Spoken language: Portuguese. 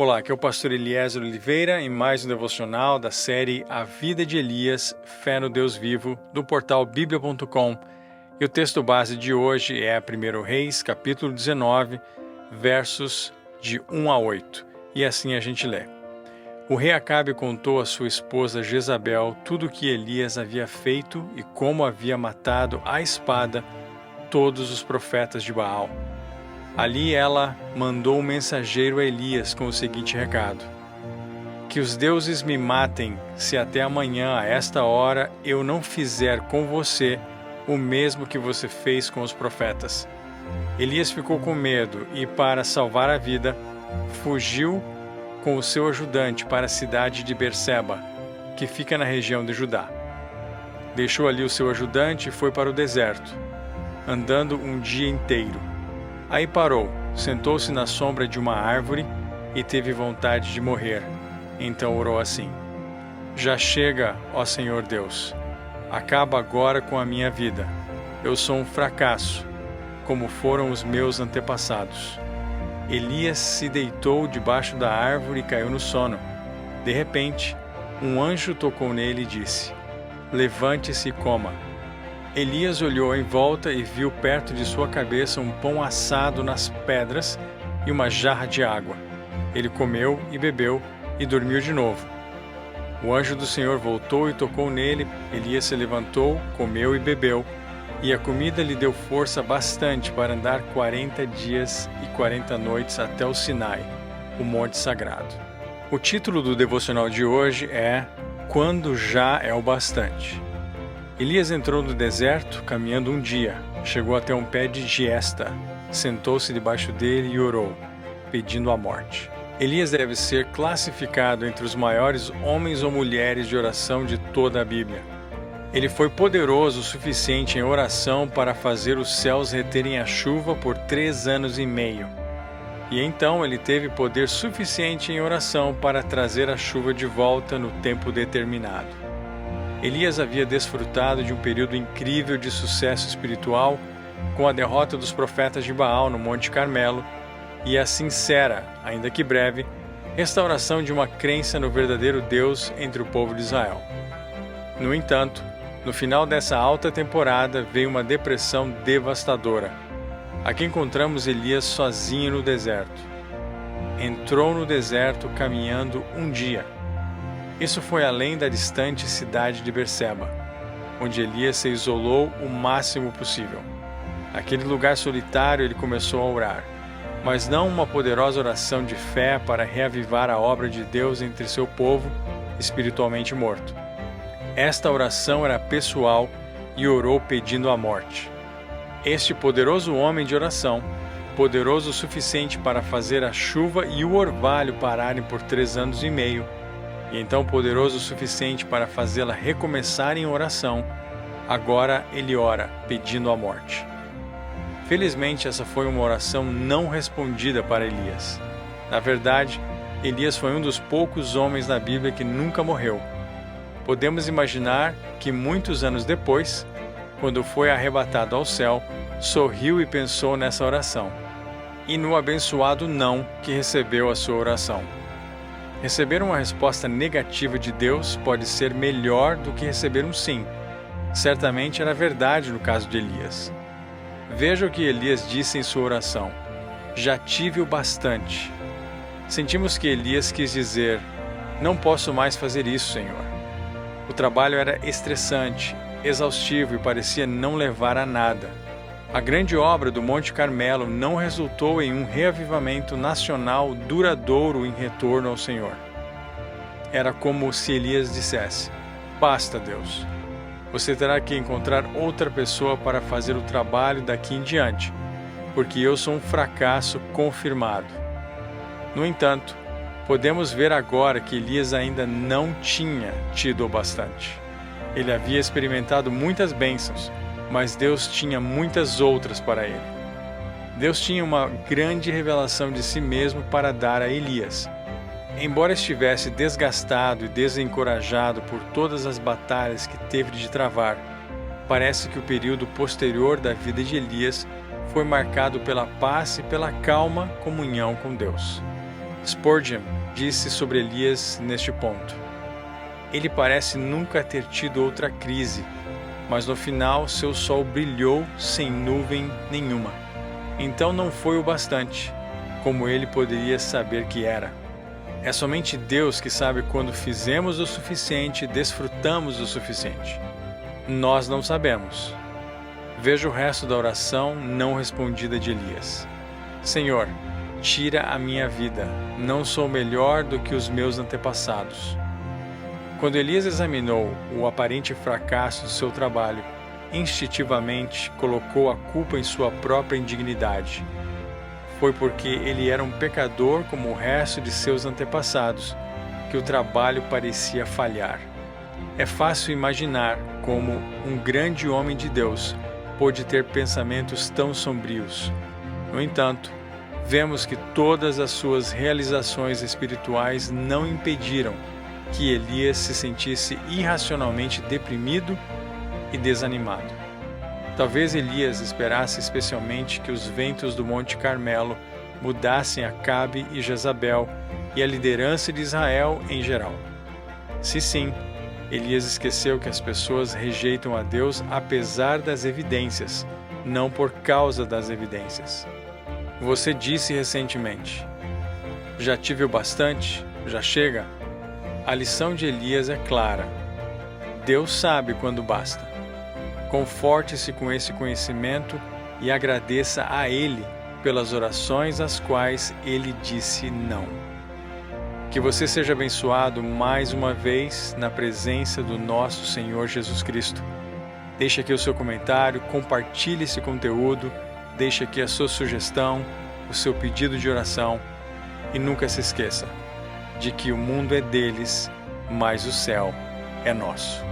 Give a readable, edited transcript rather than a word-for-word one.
Olá, aqui é o pastor Eliezer Oliveira em mais um devocional da série A Vida de Elias, Fé no Deus Vivo, do portal bíblia.com. E o texto base de hoje é 1 Reis, capítulo 19, versos de 1 a 8. E assim a gente lê. O rei Acabe contou à sua esposa Jezabel tudo o que Elias havia feito e como havia matado à espada todos os profetas de Baal. Ali ela mandou um mensageiro a Elias com o seguinte recado: Que os deuses me matem se até amanhã a esta hora eu não fizer com você o mesmo que você fez com os profetas. Elias ficou com medo e, para salvar a vida, fugiu com o seu ajudante para a cidade de Berseba, que fica na região de Judá. Deixou ali o seu ajudante e foi para o deserto, andando um dia inteiro. Aí parou, sentou-se na sombra de uma árvore e teve vontade de morrer. Então orou assim: Já chega, ó Senhor Deus, acaba agora com a minha vida. Eu sou um fracasso, como foram os meus antepassados. Elias se deitou debaixo da árvore e caiu no sono. De repente, um anjo tocou nele e disse: Levante-se e coma. Elias olhou em volta e viu perto de sua cabeça um pão assado nas pedras e uma jarra de água. Ele comeu e bebeu e dormiu de novo. O anjo do Senhor voltou e tocou nele. Elias se levantou, comeu e bebeu, e a comida lhe deu força bastante para andar 40 dias e 40 noites até o Sinai, o monte sagrado. O título do devocional de hoje é Quando já é o bastante. Elias entrou no deserto, caminhando um dia. Chegou até um pé de giesta, sentou-se debaixo dele e orou, pedindo a morte. Elias deve ser classificado entre os maiores homens ou mulheres de oração de toda a Bíblia. Ele foi poderoso o suficiente em oração para fazer os céus reterem a chuva por 3 anos e meio. E então ele teve poder suficiente em oração para trazer a chuva de volta no tempo determinado. Elias havia desfrutado de um período incrível de sucesso espiritual com a derrota dos profetas de Baal no Monte Carmelo e a sincera, ainda que breve, restauração de uma crença no verdadeiro Deus entre o povo de Israel. No entanto, no final dessa alta temporada veio uma depressão devastadora. Aqui encontramos Elias sozinho no deserto. Entrou no deserto caminhando um dia. Isso foi além da distante cidade de Berseba, onde Elias se isolou o máximo possível. Naquele lugar solitário ele começou a orar, mas não uma poderosa oração de fé para reavivar a obra de Deus entre seu povo espiritualmente morto. Esta oração era pessoal e orou pedindo a morte. Este poderoso homem de oração, poderoso o suficiente para fazer a chuva e o orvalho pararem por 3 anos e meio, e então poderoso o suficiente para fazê-la recomeçar em oração, agora ele ora pedindo a morte. Felizmente, essa foi uma oração não respondida para Elias. Na verdade, Elias foi um dos poucos homens na Bíblia que nunca morreu. Podemos imaginar que muitos anos depois, quando foi arrebatado ao céu, sorriu e pensou nessa oração, e no abençoado não que recebeu a sua oração. Receber uma resposta negativa de Deus pode ser melhor do que receber um sim. Certamente era verdade no caso de Elias. Veja o que Elias disse em sua oração: Já tive o bastante. Sentimos que Elias quis dizer: Não posso mais fazer isso, Senhor. O trabalho era estressante, exaustivo e parecia não levar a nada. A grande obra do Monte Carmelo não resultou em um reavivamento nacional duradouro em retorno ao Senhor. Era como se Elias dissesse: Basta, Deus. Você terá que encontrar outra pessoa para fazer o trabalho daqui em diante, porque eu sou um fracasso confirmado. No entanto, podemos ver agora que Elias ainda não tinha tido o bastante. Ele havia experimentado muitas bênçãos, mas Deus tinha muitas outras para ele. Deus tinha uma grande revelação de si mesmo para dar a Elias. Embora estivesse desgastado e desencorajado por todas as batalhas que teve de travar, parece que o período posterior da vida de Elias foi marcado pela paz e pela calma comunhão com Deus. Spurgeon disse sobre Elias neste ponto: ele parece nunca ter tido outra crise, mas no final seu sol brilhou sem nuvem nenhuma. Então não foi o bastante, como ele poderia saber que era. É somente Deus que sabe quando fizemos o suficiente e desfrutamos o suficiente. Nós não sabemos. Veja o resto da oração não respondida de Elias. Senhor, tira a minha vida, não sou melhor do que os meus antepassados. Quando Elias examinou o aparente fracasso do seu trabalho, instintivamente colocou a culpa em sua própria indignidade. Foi porque ele era um pecador como o resto de seus antepassados que o trabalho parecia falhar. É fácil imaginar como um grande homem de Deus pôde ter pensamentos tão sombrios. No entanto, vemos que todas as suas realizações espirituais não impediram que Elias se sentisse irracionalmente deprimido e desanimado. Talvez Elias esperasse especialmente que os ventos do Monte Carmelo mudassem Acabe e Jezabel e a liderança de Israel em geral. Se sim, Elias esqueceu que as pessoas rejeitam a Deus apesar das evidências, não por causa das evidências. Você disse recentemente: já tive o bastante? Já chega? A lição de Elias é clara. Deus sabe quando basta. Conforte-se com esse conhecimento e agradeça a Ele pelas orações às quais Ele disse não. Que você seja abençoado mais uma vez na presença do nosso Senhor Jesus Cristo. Deixe aqui o seu comentário, compartilhe esse conteúdo, deixe aqui a sua sugestão, o seu pedido de oração e nunca se esqueça de que o mundo é deles, mas o céu é nosso.